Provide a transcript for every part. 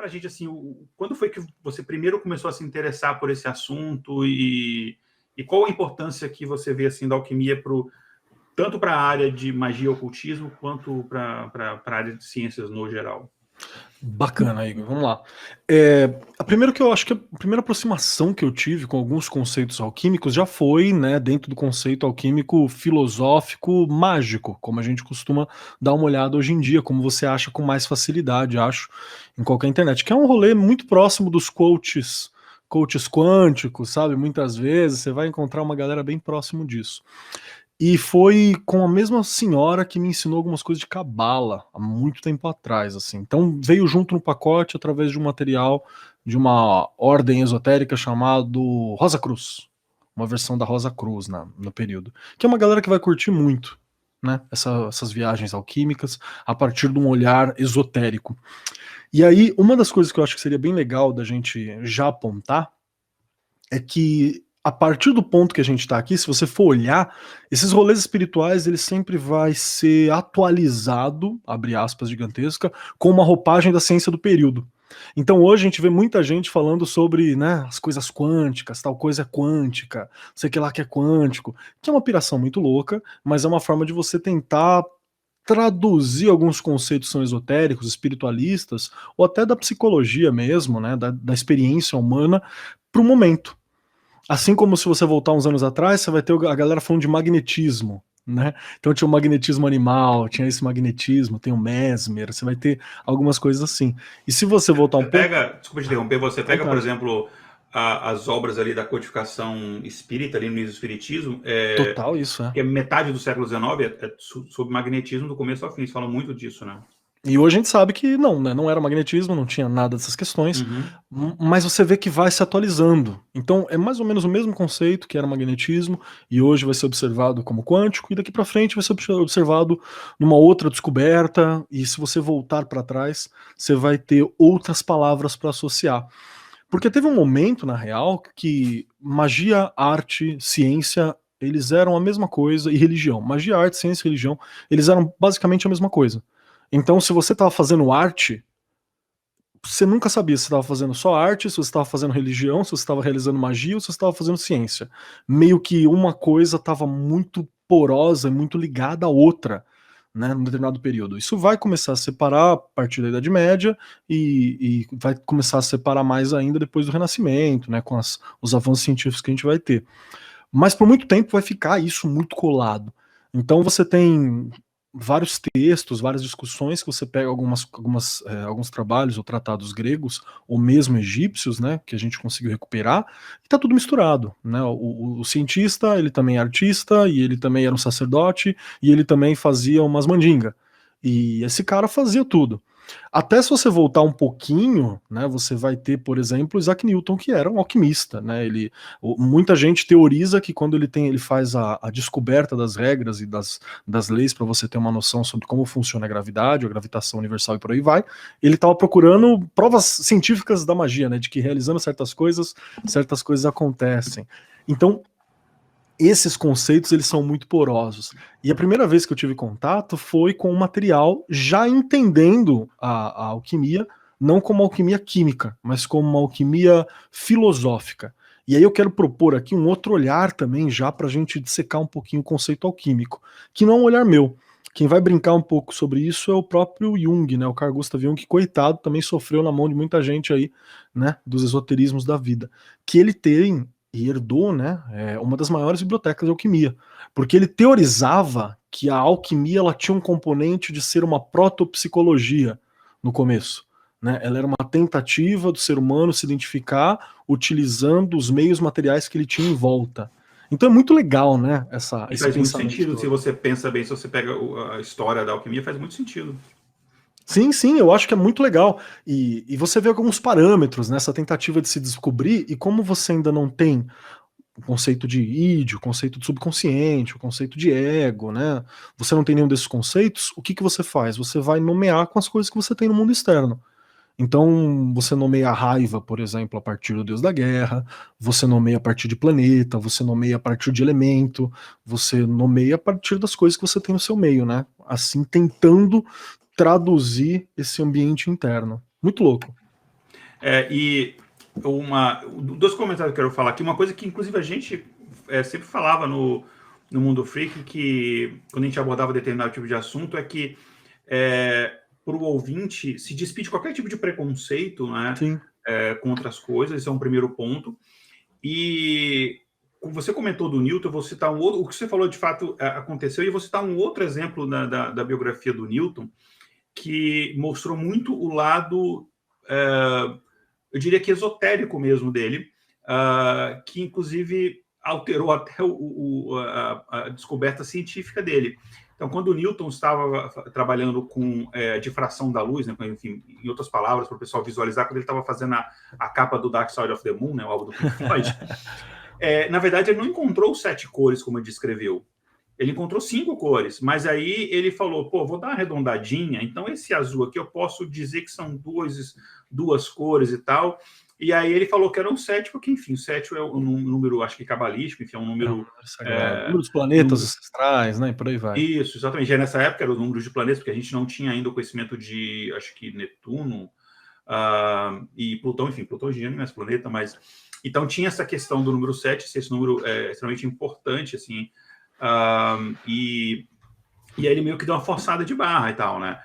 pra gente, assim, quando foi que você primeiro começou a se interessar por esse assunto e qual a importância que você vê, assim, da alquimia tanto para a área de magia e ocultismo, quanto para a área de ciências no geral? Bacana, Igor. Vamos lá. A primeira que eu acho que a primeira aproximação que eu tive com alguns conceitos alquímicos já foi, né, dentro do conceito alquímico filosófico mágico, como a gente costuma dar uma olhada hoje em dia, como você acha com mais facilidade, acho, em qualquer internet, que é um rolê muito próximo dos coaches quânticos, sabe? Muitas vezes você vai encontrar uma galera bem próximo disso. E foi com a mesma senhora que me ensinou algumas coisas de cabala há muito tempo atrás, assim. Então veio junto no pacote através de um material de uma ordem esotérica chamado Rosa Cruz, uma versão da Rosa Cruz no período, que é uma galera que vai curtir muito, né? Essas viagens alquímicas a partir de um olhar esotérico. E aí, uma das coisas que eu acho que seria bem legal da gente já apontar é que a partir do ponto que a gente está aqui, se você for olhar, esses rolês espirituais, ele sempre vai ser atualizado, abre aspas gigantesca, com uma roupagem da ciência do período. Então hoje a gente vê muita gente falando sobre, né, as coisas quânticas, tal coisa é quântica, sei que lá que é quântico, que é uma piração muito louca, mas é uma forma de você tentar traduzir alguns conceitos que são esotéricos, espiritualistas, ou até da psicologia mesmo, né, da experiência humana, para o momento. Assim como se você voltar uns anos atrás, você vai ter a galera falando de magnetismo, né? Então tinha o magnetismo animal, tinha esse magnetismo, tem o Mesmer, você vai ter algumas coisas assim. E se você voltar um pouco... Desculpa te interromper, você pega, por Vontade. exemplo, as obras ali da codificação espírita, ali no início do espiritismo, Total isso, que é metade do século XIX, sobre magnetismo do começo ao fim, eles falam muito disso, né? E hoje a gente sabe que não, né? Não era magnetismo, não tinha nada dessas questões, mas você vê que vai se atualizando. Então é mais ou menos o mesmo conceito que era magnetismo, e hoje vai ser observado como quântico, e daqui para frente vai ser observado numa outra descoberta, e se você voltar para trás, você vai ter outras palavras para associar. Porque teve um momento, na real, que magia, arte, ciência, eles eram a mesma coisa, e religião. Magia, arte, ciência e religião, eles eram basicamente a mesma coisa. Então, se você estava fazendo arte, você nunca sabia se estava fazendo só arte, se você estava fazendo religião, se você estava realizando magia ou se você estava fazendo ciência. Meio que uma coisa estava muito porosa, muito ligada à outra, né, num determinado período. Isso vai começar a separar a partir da Idade Média e vai começar a separar mais ainda depois do Renascimento, né, com os avanços científicos que a gente vai ter. Mas por muito tempo vai ficar isso muito colado. Então você tem vários textos, várias discussões que você pega alguns trabalhos ou tratados gregos ou mesmo egípcios, né, que a gente conseguiu recuperar, e tá tudo misturado, né? O cientista, ele também é artista e ele também era um sacerdote e ele também fazia umas mandinga. E esse cara fazia tudo. Até se você voltar um pouquinho, né, você vai ter, por exemplo, Isaac Newton, que era um alquimista, né? Muita gente teoriza que quando ele faz a descoberta das regras e das leis para você ter uma noção sobre como funciona a gravidade, a gravitação universal e por aí vai, ele estava procurando provas científicas da magia, né? De que realizando certas coisas acontecem. Então, esses conceitos eles são muito porosos. E a primeira vez que eu tive contato foi com o material já entendendo a alquimia, não como alquimia química, mas como uma alquimia filosófica. E aí eu quero propor aqui um outro olhar também, já para a gente dissecar um pouquinho o conceito alquímico, que não é um olhar meu. Quem vai brincar um pouco sobre isso é o próprio Jung, né? O Carl Gustav Jung, que, coitado, também sofreu na mão de muita gente aí, né? Dos esoterismos da vida. Que ele tem e herdou, né, uma das maiores bibliotecas de alquimia, porque ele teorizava que a alquimia ela tinha um componente de ser uma protopsicologia no começo, né? Ela era uma tentativa do ser humano se identificar utilizando os meios materiais que ele tinha em volta. Então é muito legal, né, E esse faz muito pensamento sentido, se todo. você pensa bem, se você pega a história da alquimia, faz muito sentido. Sim, sim, eu acho que é muito legal. E você vê alguns parâmetros nessa tentativa de se descobrir, e como você ainda não tem o conceito de id, o conceito de subconsciente, o conceito de ego, né? Você não tem nenhum desses conceitos, o que que você faz? Você vai nomear com as coisas que você tem no mundo externo. Então, você nomeia a raiva, por exemplo, a partir do deus da guerra, você nomeia a partir de planeta, você nomeia a partir de elemento, você nomeia a partir das coisas que você tem no seu meio, né? Assim, tentando traduzir esse ambiente interno. Muito louco. E dois comentários que eu quero falar aqui. Uma coisa que, inclusive, a gente sempre falava no Mundo Freak, que quando a gente abordava determinado tipo de assunto, é que para o ouvinte se despide de qualquer tipo de preconceito, né, com outras coisas. Esse é um primeiro ponto. E você comentou do Newton, eu vou citar um outro. O que você falou, de fato, aconteceu, e eu vou citar um outro exemplo da biografia do Newton, que mostrou muito o lado, eu diria que esotérico mesmo dele, que inclusive alterou até a descoberta científica dele. Então, quando o Newton estava trabalhando com difração da luz, né, enfim, em outras palavras, para o pessoal visualizar, quando ele estava fazendo a capa do Dark Side of the Moon, né, o álbum do Pink Floyd, na verdade, ele não encontrou 7 cores, como ele descreveu. Ele encontrou 5 cores, mas aí ele falou, vou dar uma arredondadinha, então esse azul aqui eu posso dizer que são duas cores e tal. E aí ele falou que eram 7, porque, enfim, 7 é um número, acho que cabalístico, enfim, é um número... número dos planetas ancestrais, né, e por aí vai. Isso, exatamente. Já nessa época eram os números de planetas, porque a gente não tinha ainda o conhecimento de, acho que Netuno e Plutão, enfim, Plutão hoje não é esse planeta, mas... Então tinha essa questão do número 7, esse número é extremamente importante, assim, e aí ele meio que deu uma forçada de barra e tal, né?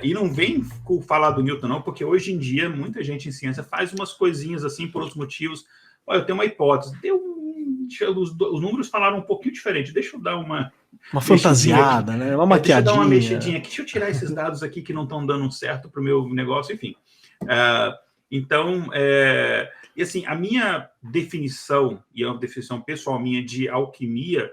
E não vem falar do Newton, não, porque hoje em dia muita gente em ciência faz umas coisinhas assim por outros motivos. Olha, eu tenho uma hipótese. Os números falaram um pouquinho diferente. Deixa eu dar uma fantasiada, né? Uma maquiadinha. Deixa eu dar uma mexidinha aqui. Deixa eu tirar esses dados aqui que não estão dando certo para o meu negócio, enfim. Então, e assim, a minha definição, e é uma definição pessoal minha de alquimia,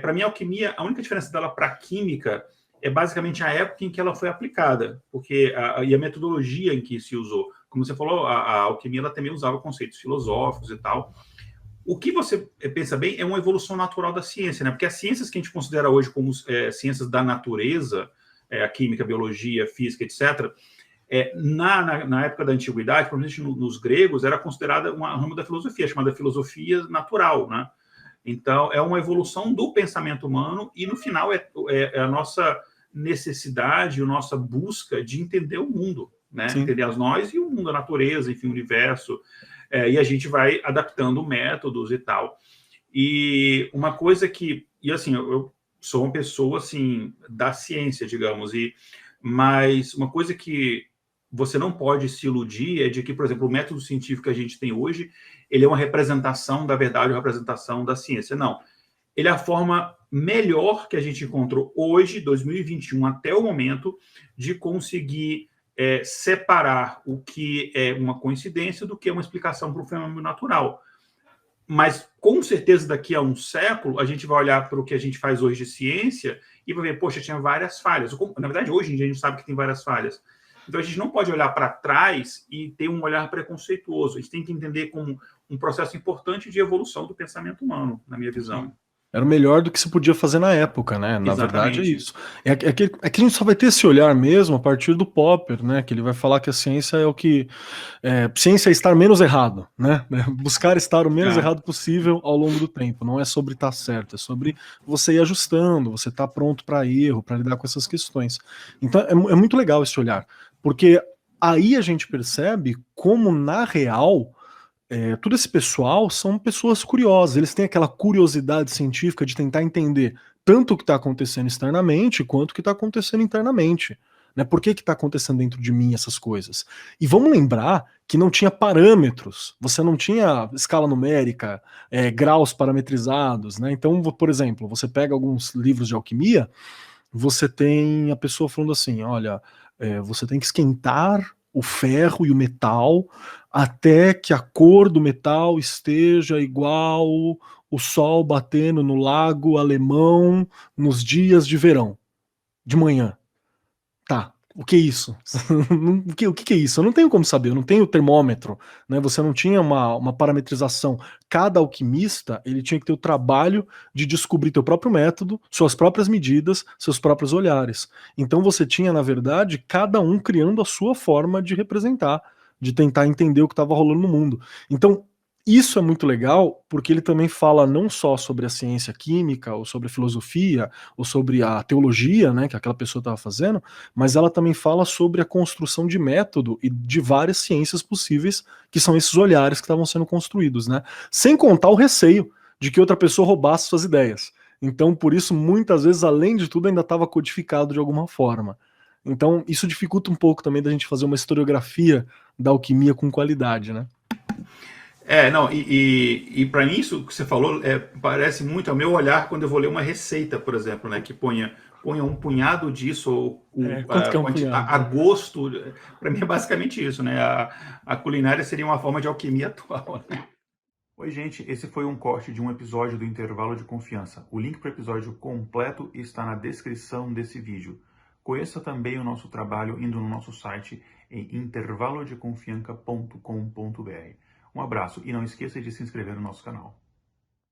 para mim, a alquimia, a única diferença dela para a química é basicamente a época em que ela foi aplicada, porque e a metodologia em que se usou. Como você falou, a alquimia ela também usava conceitos filosóficos e tal. O que você pensa bem é uma evolução natural da ciência, né? Porque as ciências que a gente considera hoje como ciências da natureza, a química, a biologia, a física, etc., na época da antiguidade, provavelmente nos gregos, era considerada uma rama da filosofia, chamada filosofia natural, né? Então, é uma evolução do pensamento humano e, no final, é a nossa necessidade, a nossa busca de entender o mundo, né? Entender nós e o mundo, a natureza, enfim, o universo. E a gente vai adaptando métodos e tal. E uma coisa que... E, assim, eu sou uma pessoa, assim, da ciência, digamos, mas uma coisa que você não pode se iludir é de que, por exemplo, o método científico que a gente tem hoje, ele é uma representação da verdade, uma representação da ciência. Não. Ele é a forma melhor que a gente encontrou hoje, 2021, até o momento, de conseguir separar o que é uma coincidência do que é uma explicação para o fenômeno natural. Mas, com certeza, daqui a um século, a gente vai olhar para o que a gente faz hoje de ciência e vai ver, poxa, tinha várias falhas. Na verdade, hoje em dia, a gente sabe que tem várias falhas. Então, a gente não pode olhar para trás e ter um olhar preconceituoso. A gente tem que entender como um processo importante de evolução do pensamento humano, na minha visão. Era o melhor do que se podia fazer na época, né? Na verdade é isso. É que a gente só vai ter esse olhar mesmo a partir do Popper, né? Que ele vai falar que a ciência é o que... ciência é estar menos errado, né? Buscar estar o menos errado possível ao longo do tempo. Não é sobre estar certo, é sobre você ir ajustando, você estar pronto para erro, para lidar com essas questões. Então é muito legal esse olhar, porque aí a gente percebe como, na real... todo esse pessoal são pessoas curiosas, eles têm aquela curiosidade científica de tentar entender tanto o que está acontecendo externamente quanto o que está acontecendo internamente. Né? Por que está acontecendo dentro de mim essas coisas? E vamos lembrar que não tinha parâmetros, você não tinha escala numérica, graus parametrizados. Né? Então, por exemplo, você pega alguns livros de alquimia, você tem a pessoa falando assim, olha, você tem que esquentar o ferro e o metal até que a cor do metal esteja igual o sol batendo no lago alemão nos dias de verão, de manhã. Tá, o que é isso? O que é isso? Eu não tenho como saber, eu não tenho termômetro, né? Você não tinha uma parametrização. Cada alquimista, ele tinha que ter o trabalho de descobrir teu próprio método, suas próprias medidas, seus próprios olhares. Então você tinha, na verdade, cada um criando a sua forma de representar, de tentar entender o que estava rolando no mundo. Então, Isso é muito legal, porque ele também fala não só sobre a ciência química, ou sobre a filosofia, ou sobre a teologia, né, que aquela pessoa estava fazendo, mas ela também fala sobre a construção de método e de várias ciências possíveis, que são esses olhares que estavam sendo construídos, né? Sem contar o receio de que outra pessoa roubasse suas ideias. Então, por isso, muitas vezes, além de tudo, ainda estava codificado de alguma forma. Então, isso dificulta um pouco também da gente fazer uma historiografia da alquimia com qualidade, né? Não, e para isso que você falou, parece muito ao meu olhar quando eu vou ler uma receita, por exemplo, né, que ponha um punhado disso, ou Quanto que é um punhado? a gosto. Para mim é basicamente isso, né? A culinária seria uma forma de alquimia atual, né? Oi, gente, esse foi um corte de um episódio do Intervalo de Confiança. O link para o episódio completo está na descrição desse vídeo. Conheça também o nosso trabalho indo no nosso site em intervalodeconfianca.com.br. Um abraço e não esqueça de se inscrever no nosso canal.